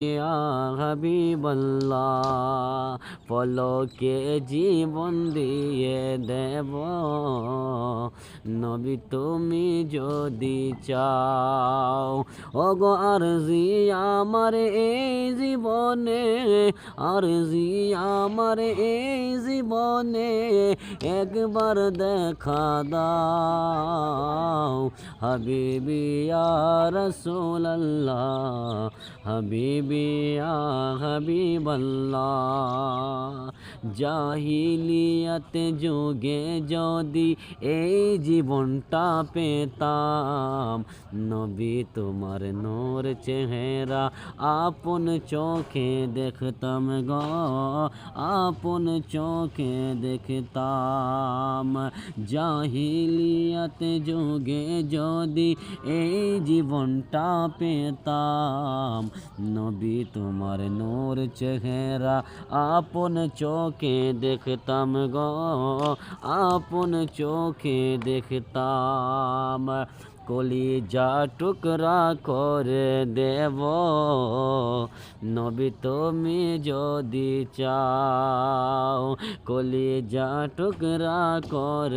ইয়া হাবিবাল্লাহ, পলকে জীবন দিয়ে দেব নবী তুমি যদি চাও। ওগো আরজি আমার এই জীবনে, আরজি আমার এই জীবনে, একবার দেখা দাও হাবিবি ইয়া রাসূলাল্লাহ, হাবিবি ইয়া হাবিবাল্লাহ। জাহিলিয়াত যুগে যদি এই জীবনটা পেতাম, নবী তোমার নূর চেহারা আপন চোখে দেখতাম গো, আপন চোখে দেখতাম। জাহিলিয়াত যুগে যদি এই জীবনটা পেতাম, নবী তোমার নূর চেহারা আপন চোখে দেখতাম গো, আপন চোখে দেখতাম। কলিজা টুকরা করে দেব নবী তুমি যদি চাও, কলিজা টুকরা করে